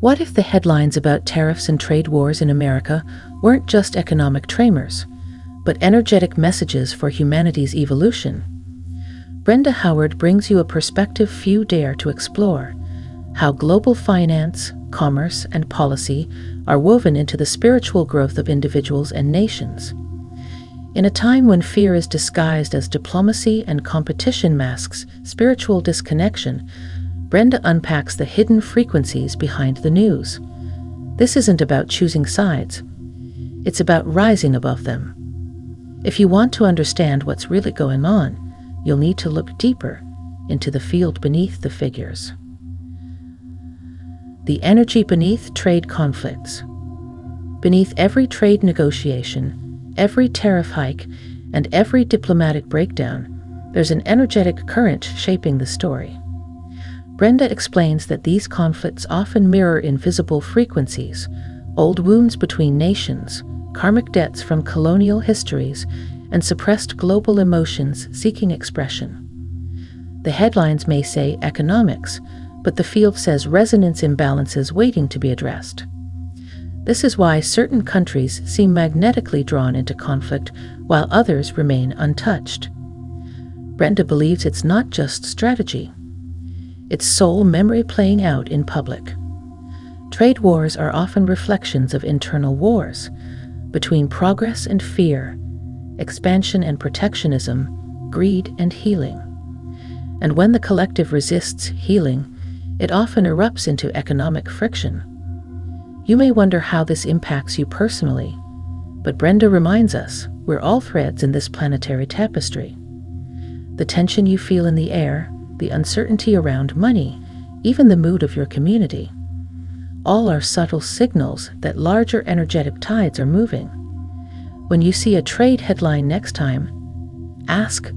What if the headlines about tariffs and trade wars in America weren't just economic tremors, but energetic messages for humanity's evolution? Brenda Howard brings you a perspective few dare to explore: how global finance, commerce, and policy are woven into the spiritual growth of individuals and nations. In a time when fear is disguised as diplomacy and competition masks spiritual disconnection, Brenda unpacks the hidden frequencies behind the news. This isn't about choosing sides. It's about rising above them. If you want to understand what's really going on, you'll need to look deeper into the field beneath the figures. The energy beneath trade conflicts. Beneath every trade negotiation, every tariff hike, and every diplomatic breakdown, there's an energetic current shaping the story. Brenda explains that these conflicts often mirror invisible frequencies, old wounds between nations, karmic debts from colonial histories, and suppressed global emotions seeking expression. The headlines may say economics, but the field says resonance imbalances waiting to be addressed. This is why certain countries seem magnetically drawn into conflict while others remain untouched. Brenda believes it's not just strategy. It's soul memory playing out in public. Trade wars are often reflections of internal wars between progress and fear, expansion and protectionism, greed and healing. And when the collective resists healing, it often erupts into economic friction. You may wonder how this impacts you personally, but Brenda reminds us we're all threads in this planetary tapestry. The tension you feel in the air, the uncertainty around money, even the mood of your community, all are subtle signals that larger energetic tides are moving. When you see a trade headline next time, ask,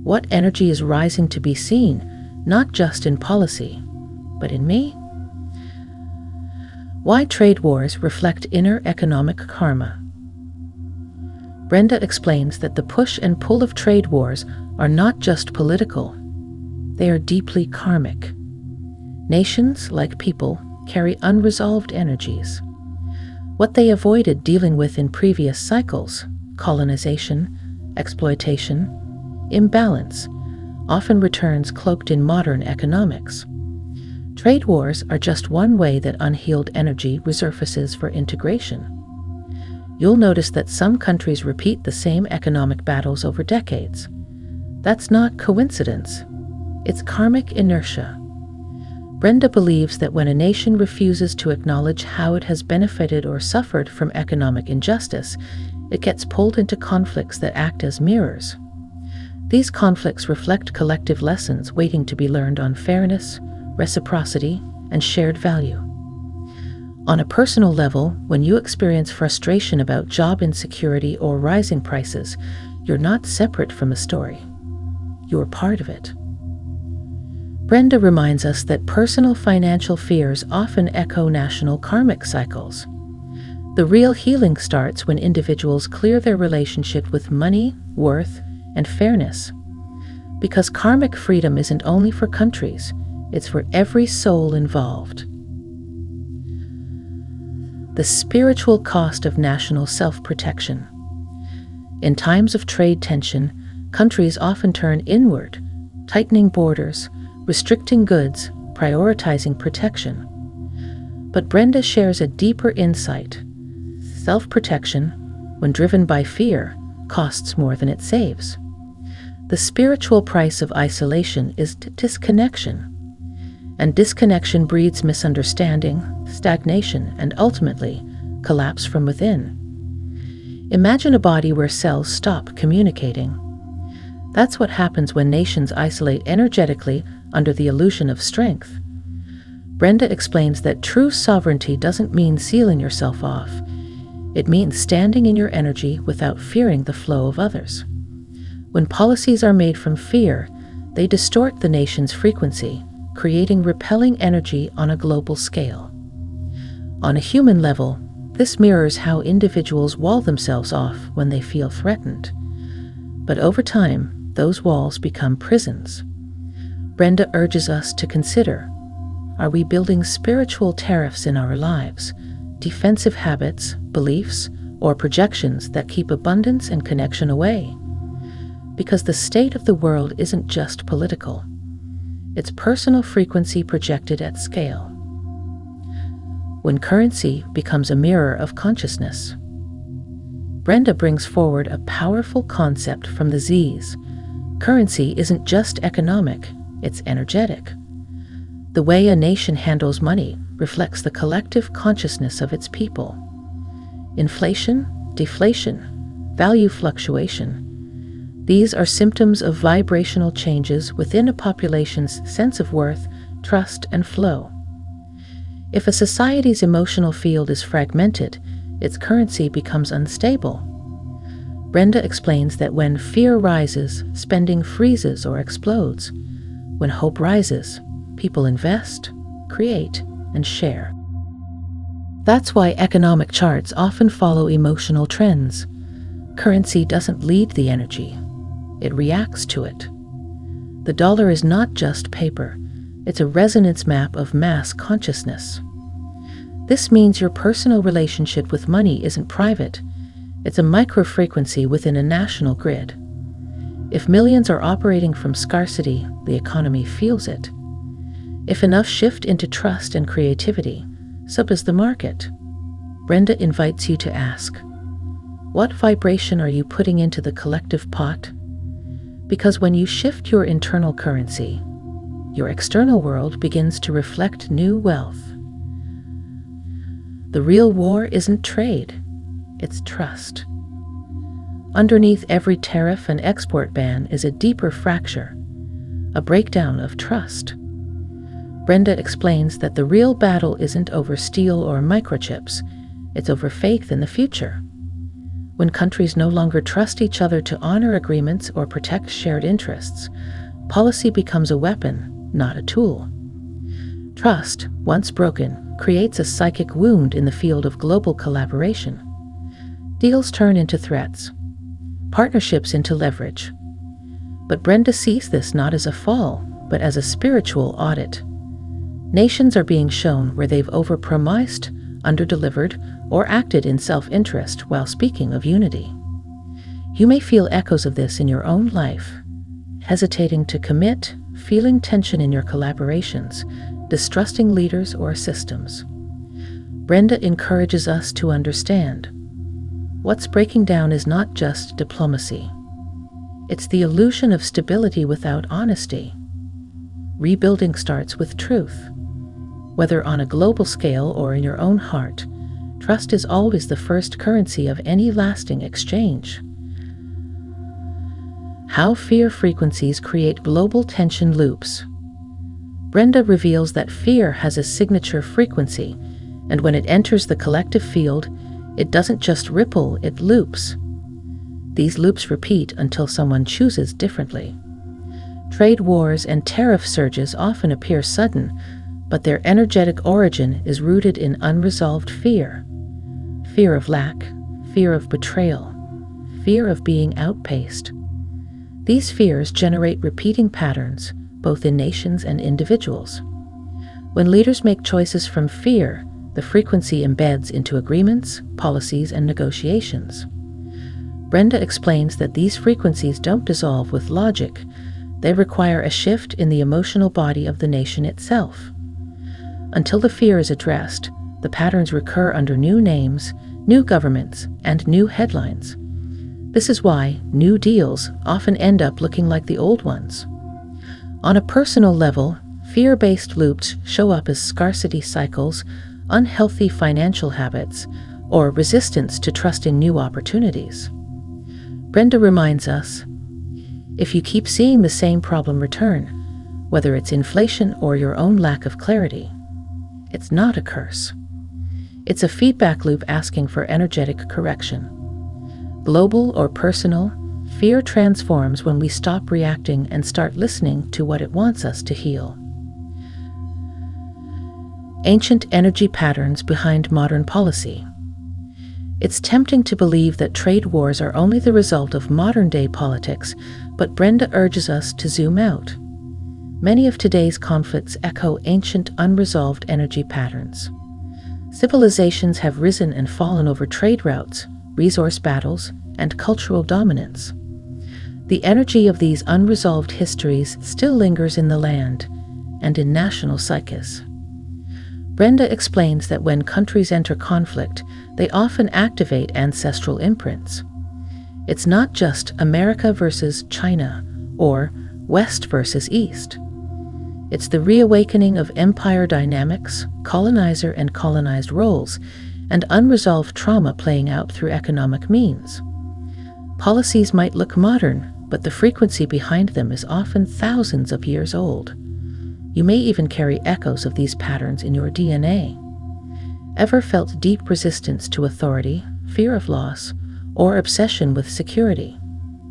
what energy is rising to be seen, not just in policy, but in me? Why trade wars reflect inner economic karma. Brenda explains that the push and pull of trade wars are not just political. They are deeply karmic. Nations, like people, carry unresolved energies. What they avoided dealing with in previous cycles, colonization, exploitation, imbalance, often returns cloaked in modern economics. Trade wars are just one way that unhealed energy resurfaces for integration. You'll notice that some countries repeat the same economic battles over decades. That's not coincidence. It's karmic inertia. Brenda believes that when a nation refuses to acknowledge how it has benefited or suffered from economic injustice, it gets pulled into conflicts that act as mirrors. These conflicts reflect collective lessons waiting to be learned on fairness, reciprocity, and shared value. On a personal level, when you experience frustration about job insecurity or rising prices, you're not separate from the story. You're part of it. Brenda reminds us that personal financial fears often echo national karmic cycles. The real healing starts when individuals clear their relationship with money, worth, and fairness. Because karmic freedom isn't only for countries, it's for every soul involved. The spiritual cost of national self-protection. In times of trade tension, countries often turn inward, tightening borders, restricting goods, prioritizing protection. But Brenda shares a deeper insight. Self-protection, when driven by fear, costs more than it saves. The spiritual price of isolation is disconnection. And disconnection breeds misunderstanding, stagnation, and ultimately, collapse from within. Imagine a body where cells stop communicating. That's what happens when nations isolate energetically under the illusion of strength. Brenda explains that true sovereignty doesn't mean sealing yourself off. It means standing in your energy without fearing the flow of others. When policies are made from fear, they distort the nation's frequency, creating repelling energy on a global scale. On a human level, this mirrors how individuals wall themselves off when they feel threatened. But over time, those walls become prisons. Brenda urges us to consider, Are we building spiritual tariffs in our lives, defensive habits, beliefs, or projections that keep abundance and connection away? Because the state of the world isn't just political. It's personal frequency projected at scale. When currency becomes a mirror of consciousness. Brenda brings forward a powerful concept from the Z's. Currency isn't just economic, it's energetic. The way a nation handles money reflects the collective consciousness of its people. Inflation, deflation, value fluctuation. These are symptoms of vibrational changes within a population's sense of worth, trust, and flow. If a society's emotional field is fragmented, its currency becomes unstable. Brenda explains that when fear rises, spending freezes or explodes. When hope rises, people invest, create, and share. That's why economic charts often follow emotional trends. Currency doesn't lead the energy. It reacts to it. The dollar is not just paper. It's a resonance map of mass consciousness. This means your personal relationship with money isn't private. It's a microfrequency within a national grid. If millions are operating from scarcity, the economy feels it. If enough shift into trust and creativity, so does the market. Brenda invites you to ask, what vibration are you putting into the collective pot? Because when you shift your internal currency, your external world begins to reflect new wealth. The real war isn't trade, it's trust. Underneath every tariff and export ban is a deeper fracture, a breakdown of trust. Brenda explains that the real battle isn't over steel or microchips, it's over faith in the future. When countries no longer trust each other to honor agreements or protect shared interests, policy becomes a weapon, not a tool. Trust, once broken, creates a psychic wound in the field of global collaboration. Deals turn into threats, partnerships into leverage. But Brenda sees this not as a fall, but as a spiritual audit. Nations are being shown where they've overpromised, underdelivered, or acted in self-interest while speaking of unity. You may feel echoes of this in your own life, hesitating to commit, feeling tension in your collaborations, distrusting leaders or systems. Brenda encourages us to understand. What's breaking down is not just diplomacy. It's the illusion of stability without honesty. Rebuilding starts with truth. Whether on a global scale or in your own heart, trust is always the first currency of any lasting exchange. How fear frequencies create global tension loops. Brenda reveals that fear has a signature frequency, and when it enters the collective field, it doesn't just ripple, it loops. These loops repeat until someone chooses differently. Trade wars and tariff surges often appear sudden, but their energetic origin is rooted in unresolved fear. Fear of lack, fear of betrayal, fear of being outpaced. These fears generate repeating patterns, both in nations and individuals. When leaders make choices from fear, the frequency embeds into agreements, policies, and negotiations. Brenda explains that these frequencies don't dissolve with logic. They require a shift in the emotional body of the nation itself. Until the fear is addressed, the patterns recur under new names, new governments, and new headlines. This is why new deals often end up looking like the old ones. On a personal level, fear-based loops show up as scarcity cycles, unhealthy financial habits, or resistance to trusting new opportunities. Brenda reminds us, if you keep seeing the same problem return, whether it's inflation or your own lack of clarity, it's not a curse. It's a feedback loop asking for energetic correction. Global or personal, fear transforms when we stop reacting and start listening to what it wants us to heal. Ancient energy patterns behind modern policy. It's tempting to believe that trade wars are only the result of modern-day politics, but Brenda urges us to zoom out. Many of today's conflicts echo ancient unresolved energy patterns. Civilizations have risen and fallen over trade routes, resource battles, and cultural dominance. The energy of these unresolved histories still lingers in the land and in national psyches. Brenda explains that when countries enter conflict, they often activate ancestral imprints. It's not just America versus China or West versus East. It's the reawakening of empire dynamics, colonizer and colonized roles, and unresolved trauma playing out through economic means. Policies might look modern, but the frequency behind them is often thousands of years old. You may even carry echoes of these patterns in your DNA. Ever felt deep resistance to authority, fear of loss, or obsession with security,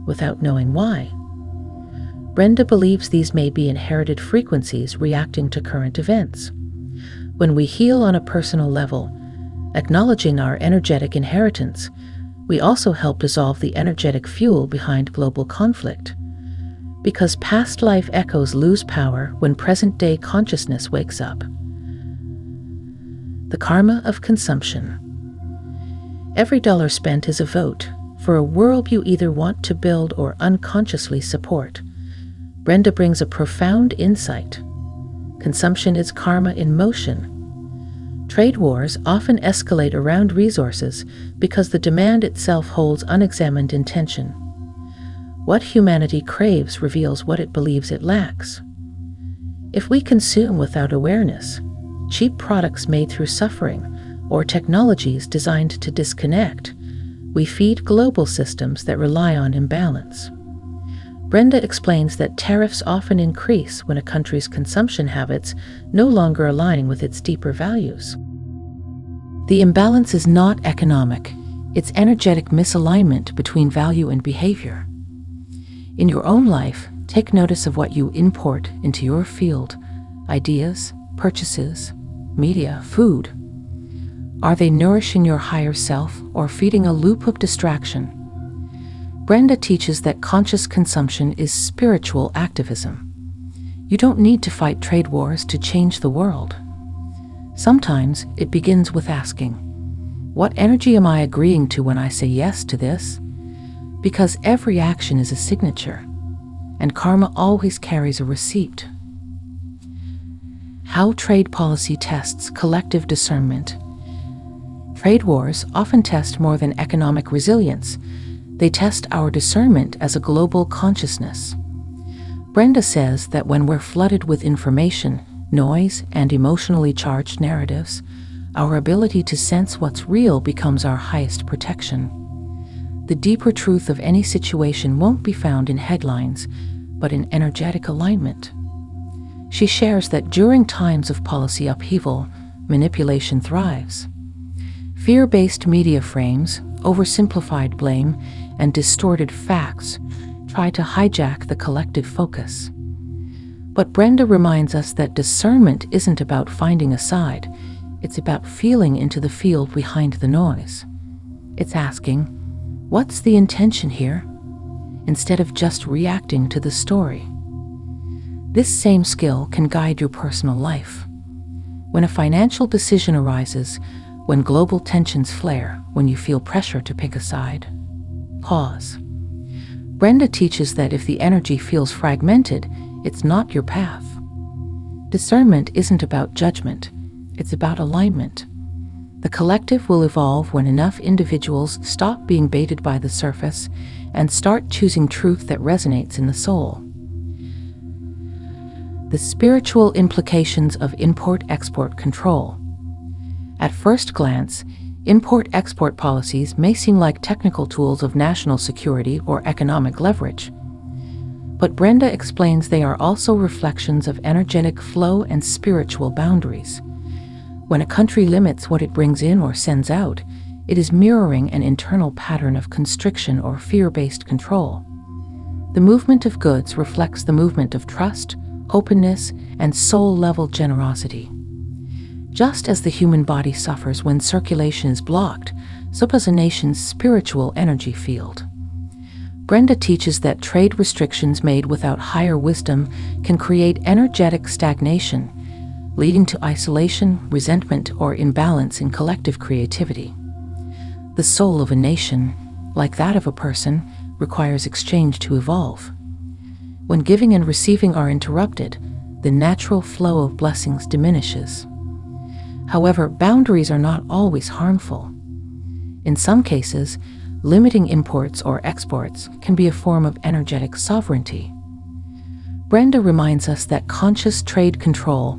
without knowing why? Brenda believes these may be inherited frequencies reacting to current events. When we heal on a personal level, acknowledging our energetic inheritance, we also help dissolve the energetic fuel behind global conflict. Because past life echoes lose power when present-day consciousness wakes up. The karma of consumption. Every dollar spent is a vote for a world you either want to build or unconsciously support. Brenda brings a profound insight. Consumption is karma in motion. Trade wars often escalate around resources because the demand itself holds unexamined intention. What humanity craves reveals what it believes it lacks. If we consume without awareness, cheap products made through suffering, or technologies designed to disconnect, we feed global systems that rely on imbalance. Brenda explains that tariffs often increase when a country's consumption habits no longer align with its deeper values. The imbalance is not economic, it's energetic misalignment between value and behavior. In your own life, take notice of what you import into your field: ideas, purchases, media, food. Are they nourishing your higher self or feeding a loop of distraction? Brenda teaches that conscious consumption is spiritual activism. You don't need to fight trade wars to change the world. Sometimes it begins with asking, what energy am I agreeing to when I say yes to this? Because every action is a signature, and karma always carries a receipt. How trade policy tests collective discernment. Trade wars often test more than economic resilience. They test our discernment as a global consciousness. Brenda says that when we're flooded with information, noise, and emotionally charged narratives, our ability to sense what's real becomes our highest protection. The deeper truth of any situation won't be found in headlines, but in energetic alignment. She shares that during times of policy upheaval, manipulation thrives. Fear-based media frames, oversimplified blame, and distorted facts try to hijack the collective focus. But Brenda reminds us that discernment isn't about finding a side, it's about feeling into the field behind the noise. It's asking, what's the intention here? Instead of just reacting to the story. This same skill can guide your personal life. When a financial decision arises, when global tensions flare, when you feel pressure to pick a side, pause. Brenda teaches that if the energy feels fragmented, it's not your path. Discernment isn't about judgment, it's about alignment. The collective will evolve when enough individuals stop being baited by the surface and start choosing truth that resonates in the soul. The spiritual implications of import-export control. At first glance, import-export policies may seem like technical tools of national security or economic leverage. But Brenda explains they are also reflections of energetic flow and spiritual boundaries. When a country limits what it brings in or sends out, it is mirroring an internal pattern of constriction or fear-based control. The movement of goods reflects the movement of trust, openness, and soul-level generosity. Just as the human body suffers when circulation is blocked, so does a nation's spiritual energy field. Brenda teaches that trade restrictions made without higher wisdom can create energetic stagnation, leading to isolation, resentment, or imbalance in collective creativity. The soul of a nation, like that of a person, requires exchange to evolve. When giving and receiving are interrupted, the natural flow of blessings diminishes. However, boundaries are not always harmful. In some cases, limiting imports or exports can be a form of energetic sovereignty. Brenda reminds us that conscious trade control,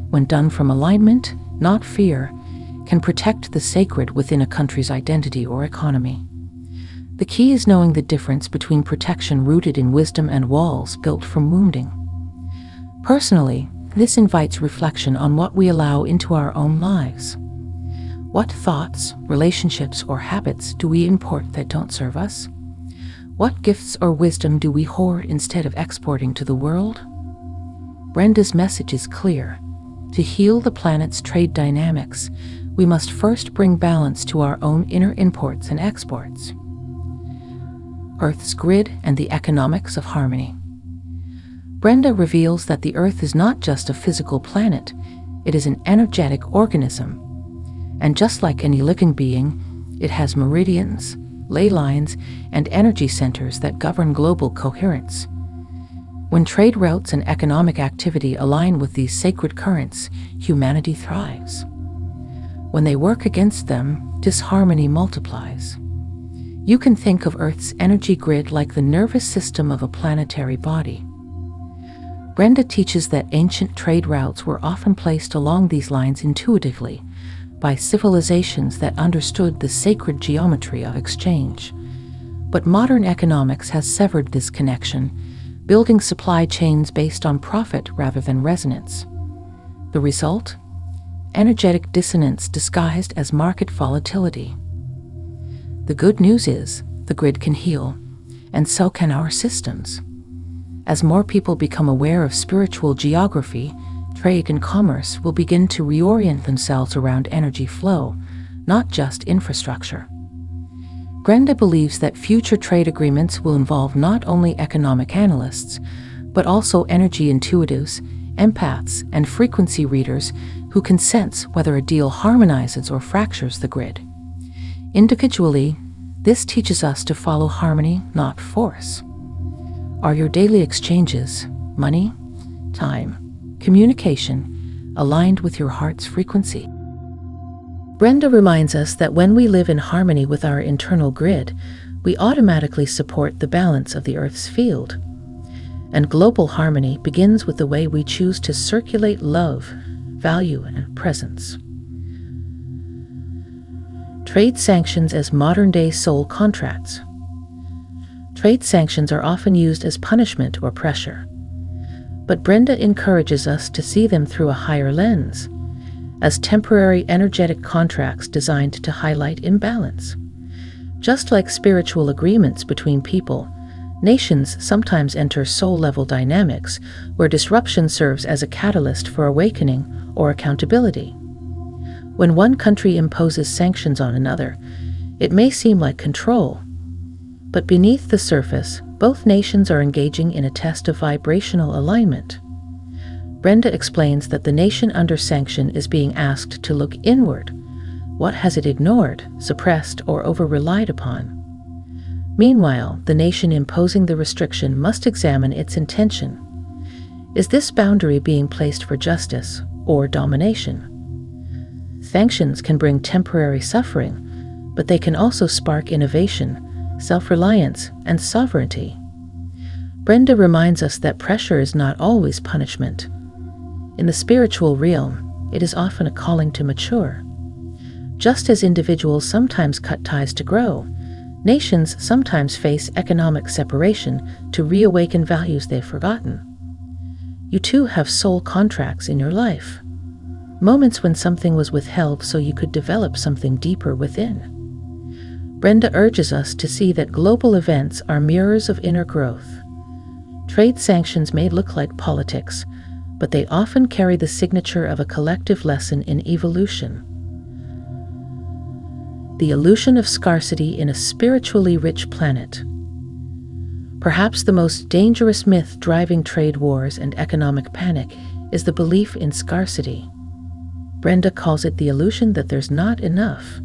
when done from alignment, not fear, can protect the sacred within a country's identity or economy. The key is knowing the difference between protection rooted in wisdom and walls built from wounding. Personally, this invites reflection on what we allow into our own lives. What thoughts, relationships, or habits do we import that don't serve us? What gifts or wisdom do we hoard instead of exporting to the world? Brenda's message is clear. To heal the planet's trade dynamics, we must first bring balance to our own inner imports and exports. Earth's grid and the economics of harmony. Brenda reveals that the Earth is not just a physical planet, it is an energetic organism. And just like any living being, it has meridians, ley lines, and energy centers that govern global coherence. When trade routes and economic activity align with these sacred currents, humanity thrives. When they work against them, disharmony multiplies. You can think of Earth's energy grid like the nervous system of a planetary body. Brenda teaches that ancient trade routes were often placed along these lines intuitively by civilizations that understood the sacred geometry of exchange. But modern economics has severed this connection, building supply chains based on profit rather than resonance. The result? Energetic dissonance disguised as market volatility. The good news is, the grid can heal, and so can our systems. As more people become aware of spiritual geography, trade and commerce will begin to reorient themselves around energy flow, not just infrastructure. Brenda believes that future trade agreements will involve not only economic analysts, but also energy intuitives, empaths, and frequency readers who can sense whether a deal harmonizes or fractures the grid. Individually, this teaches us to follow harmony, not force. Are your daily exchanges, money, time, communication, aligned with your heart's frequency? Brenda reminds us that when we live in harmony with our internal grid, we automatically support the balance of the Earth's field. And global harmony begins with the way we choose to circulate love, value, and presence. Trade sanctions as modern-day soul contracts. Trade sanctions are often used as punishment or pressure. But Brenda encourages us to see them through a higher lens, as temporary energetic contracts designed to highlight imbalance. Just like spiritual agreements between people, nations sometimes enter soul-level dynamics where disruption serves as a catalyst for awakening or accountability. When one country imposes sanctions on another, it may seem like control, but beneath the surface, both nations are engaging in a test of vibrational alignment. Brenda explains that the nation under sanction is being asked to look inward. What has it ignored, suppressed, or over-relied upon? Meanwhile, the nation imposing the restriction must examine its intention. Is this boundary being placed for justice or domination? Sanctions can bring temporary suffering, but they can also spark innovation, self-reliance, and sovereignty. Brenda reminds us that pressure is not always punishment. In the spiritual realm, it is often a calling to mature. Just as individuals sometimes cut ties to grow, nations sometimes face economic separation to reawaken values they've forgotten. You too have soul contracts in your life. Moments when something was withheld so you could develop something deeper within. Brenda urges us to see that global events are mirrors of inner growth. Trade sanctions may look like politics, but they often carry the signature of a collective lesson in evolution. The illusion of scarcity in a spiritually rich planet. Perhaps the most dangerous myth driving trade wars and economic panic is the belief in scarcity. Brenda calls it the illusion that there's not enough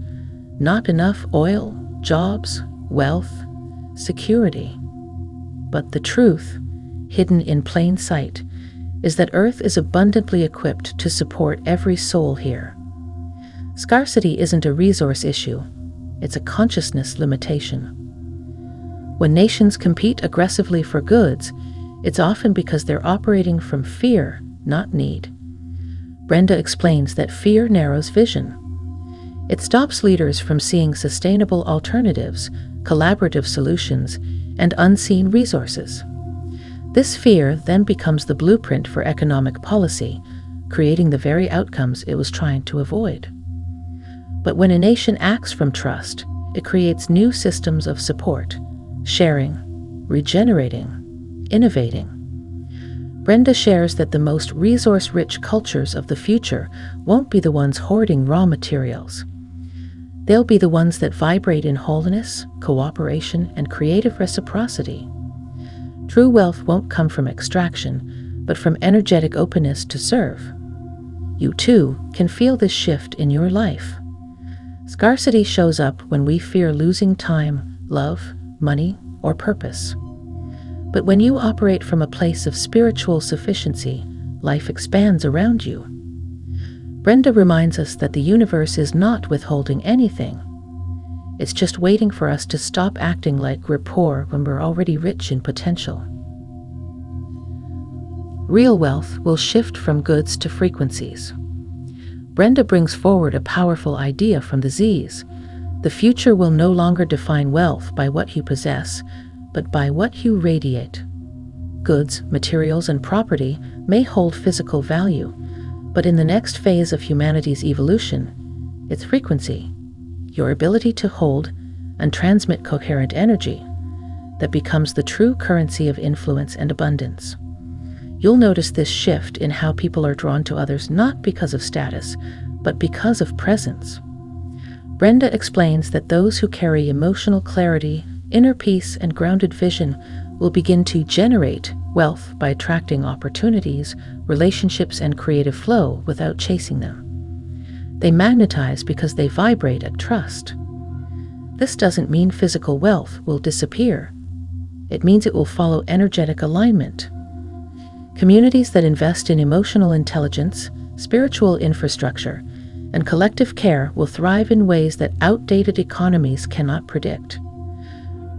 oil, jobs, wealth, security. But the truth, hidden in plain sight, is that Earth is abundantly equipped to support every soul here. Scarcity isn't a resource issue, it's a consciousness limitation. When nations compete aggressively for goods, it's often because they're operating from fear, not need. Brenda explains that fear narrows vision. It stops leaders from seeing sustainable alternatives, collaborative solutions, and unseen resources. This fear then becomes the blueprint for economic policy, creating the very outcomes it was trying to avoid. But when a nation acts from trust, it creates new systems of support, sharing, regenerating, innovating. Brenda shares that the most resource-rich cultures of the future won't be the ones hoarding raw materials. They'll be the ones that vibrate in wholeness, cooperation, and creative reciprocity. True wealth won't come from extraction, but from energetic openness to serve. You too can feel this shift in your life. Scarcity shows up when we fear losing time, love, money, or purpose. But when you operate from a place of spiritual sufficiency, life expands around you. Brenda reminds us that the universe is not withholding anything. It's just waiting for us to stop acting like we're poor when we're already rich in potential. Real wealth will shift from goods to frequencies. Brenda brings forward a powerful idea from the Z's. The future will no longer define wealth by what you possess, but by what you radiate. Goods, materials, and property may hold physical value, but in the next phase of humanity's evolution, it's frequency, your ability to hold and transmit coherent energy, that becomes the true currency of influence and abundance. You'll notice this shift in how people are drawn to others not because of status, but because of presence. Brenda explains that those who carry emotional clarity, inner peace, and grounded vision will begin to generate wealth by attracting opportunities, relationships, and creative flow without chasing them. They magnetize because they vibrate at trust. This doesn't mean physical wealth will disappear. It means it will follow energetic alignment. Communities that invest in emotional intelligence, spiritual infrastructure, and collective care will thrive in ways that outdated economies cannot predict.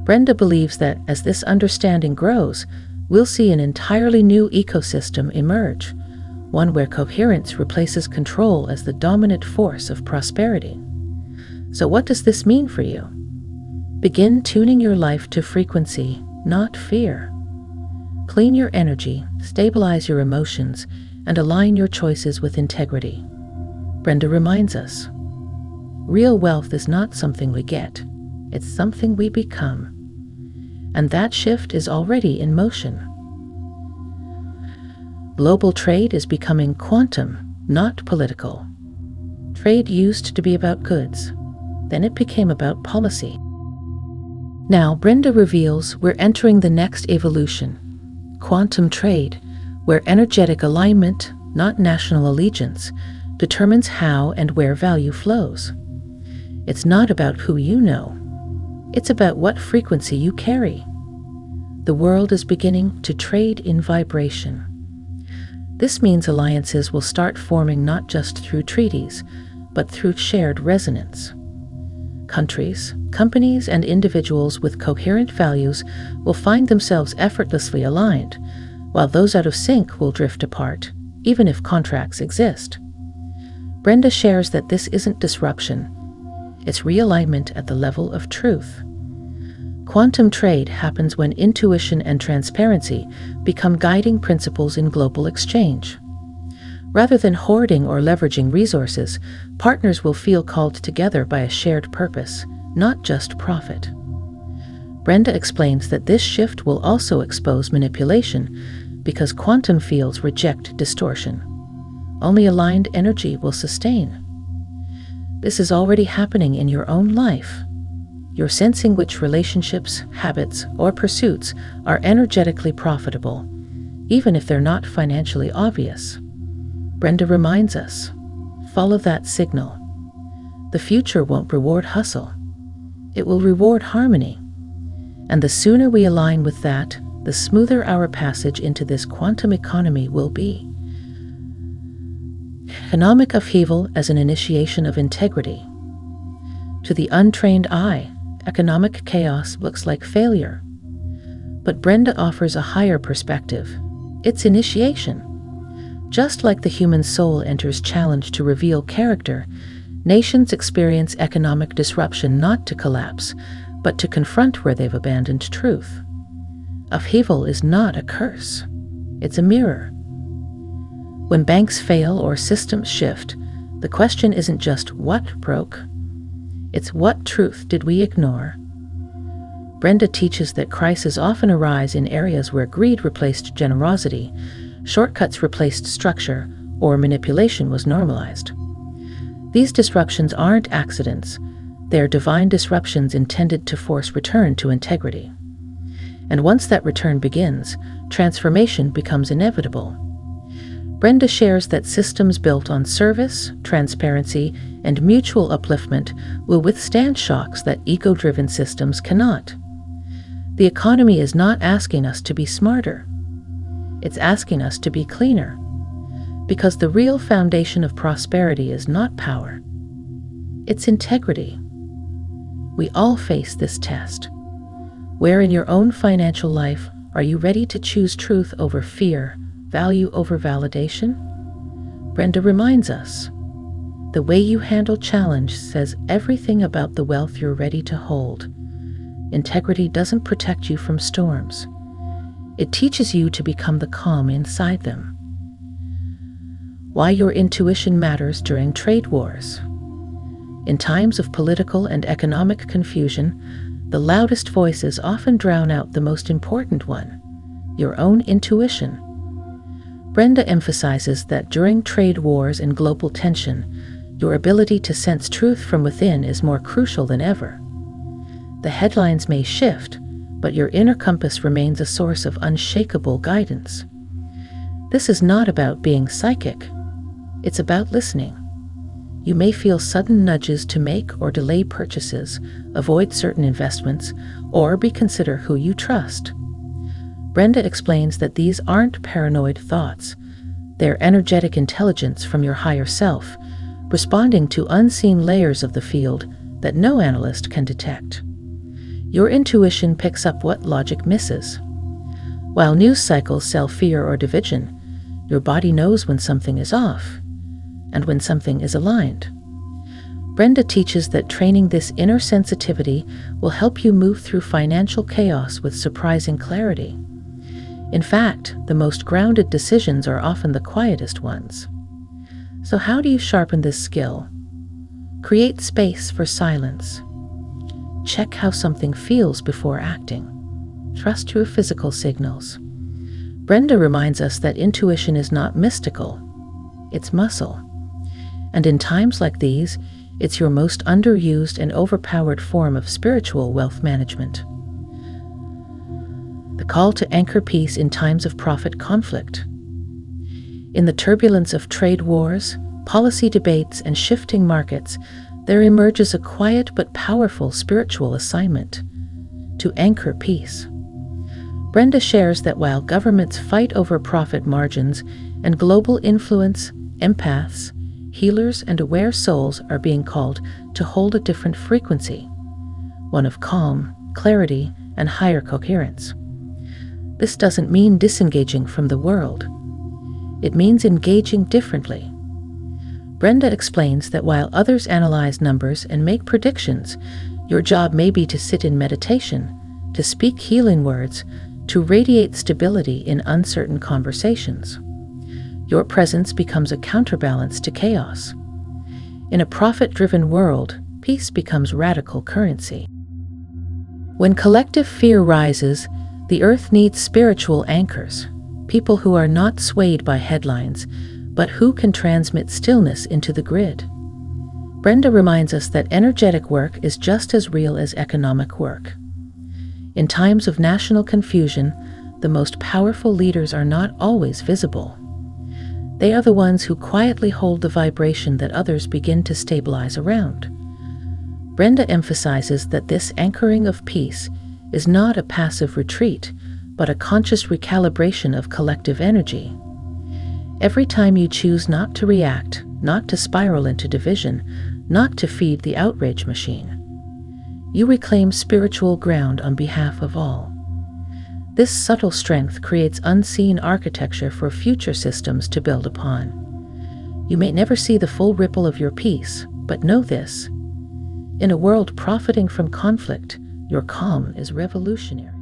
Brenda believes that as this understanding grows, we'll see an entirely new ecosystem emerge, one where coherence replaces control as the dominant force of prosperity. So what does this mean for you? Begin tuning your life to frequency, not fear. Clean your energy, stabilize your emotions, and align your choices with integrity. Brenda reminds us, real wealth is not something we get, it's something we become. And that shift is already in motion. Global trade is becoming quantum, not political. Trade used to be about goods, then it became about policy. Now, Brenda reveals we're entering the next evolution, quantum trade, where energetic alignment, not national allegiance, determines how and where value flows. It's not about who you know. It's about what frequency you carry. The world is beginning to trade in vibration. This means alliances will start forming not just through treaties, but through shared resonance. Countries, companies, and individuals with coherent values will find themselves effortlessly aligned, while those out of sync will drift apart, even if contracts exist. Brenda shares that this isn't disruption, it's realignment at the level of truth. Quantum trade happens when intuition and transparency become guiding principles in global exchange. Rather than hoarding or leveraging resources, partners will feel called together by a shared purpose, not just profit. Brenda explains that this shift will also expose manipulation because quantum fields reject distortion. Only aligned energy will sustain. This is already happening in your own life. You're sensing which relationships, habits, or pursuits are energetically profitable, even if they're not financially obvious. Brenda reminds us, follow that signal. The future won't reward hustle. It will reward harmony. And the sooner we align with that, the smoother our passage into this quantum economy will be. Economic upheaval as an initiation of integrity. To the untrained eye, economic chaos looks like failure. But Brenda offers a higher perspective. It's initiation. Just like the human soul enters challenge to reveal character, nations experience economic disruption not to collapse, but to confront where they've abandoned truth. Upheaval is not a curse. It's a mirror. When banks fail or systems shift, the question isn't just what broke, it's what truth did we ignore? Brenda teaches that crises often arise in areas where greed replaced generosity, shortcuts replaced structure, or manipulation was normalized. These disruptions aren't accidents. They are divine disruptions intended to force return to integrity. And once that return begins, transformation becomes inevitable. Brenda shares that systems built on service, transparency, and mutual upliftment will withstand shocks that ego-driven systems cannot. The economy is not asking us to be smarter. It's asking us to be cleaner. Because the real foundation of prosperity is not power. It's integrity. We all face this test. Where in your own financial life are you ready to choose truth over fear, value over validation? Brenda reminds us, the way you handle challenge says everything about the wealth you're ready to hold. Integrity doesn't protect you from storms. It teaches you to become the calm inside them. Why your intuition matters during trade wars. In times of political and economic confusion, the loudest voices often drown out the most important one, your own intuition. Brenda emphasizes that during trade wars and global tension, your ability to sense truth from within is more crucial than ever. The headlines may shift, but your inner compass remains a source of unshakable guidance. This is not about being psychic. It's about listening. You may feel sudden nudges to make or delay purchases, avoid certain investments, or reconsider who you trust. Brenda explains that these aren't paranoid thoughts. They're energetic intelligence from your higher self, responding to unseen layers of the field that no analyst can detect. Your intuition picks up what logic misses. While news cycles sell fear or division, your body knows when something is off and when something is aligned. Brenda teaches that training this inner sensitivity will help you move through financial chaos with surprising clarity. In fact, the most grounded decisions are often the quietest ones. So how do you sharpen this skill? Create space for silence. Check how something feels before acting. Trust your physical signals. Brenda reminds us that intuition is not mystical, it's muscle. And in times like these, it's your most underused and overpowered form of spiritual wealth management. The call to anchor peace in times of profit conflict. In the turbulence of trade wars, policy debates, and shifting markets, there emerges a quiet but powerful spiritual assignment: to anchor peace. Brenda shares that while governments fight over profit margins and global influence, empaths, healers, and aware souls are being called to hold a different frequency, one of calm, clarity, and higher coherence. This doesn't mean disengaging from the world. It means engaging differently. Brenda explains that while others analyze numbers and make predictions, your job may be to sit in meditation, to speak healing words, to radiate stability in uncertain conversations. Your presence becomes a counterbalance to chaos. In a profit-driven world, peace becomes radical currency. When collective fear rises, the earth needs spiritual anchors, people who are not swayed by headlines, but who can transmit stillness into the grid. Brenda reminds us that energetic work is just as real as economic work. In times of national confusion, the most powerful leaders are not always visible. They are the ones who quietly hold the vibration that others begin to stabilize around. Brenda emphasizes that this anchoring of peace is not a passive retreat, but a conscious recalibration of collective energy. Every time you choose not to react, not to spiral into division, not to feed the outrage machine, you reclaim spiritual ground on behalf of all. This subtle strength creates unseen architecture for future systems to build upon. You may never see the full ripple of your peace, but know this: in a world profiting from conflict, your calm is revolutionary.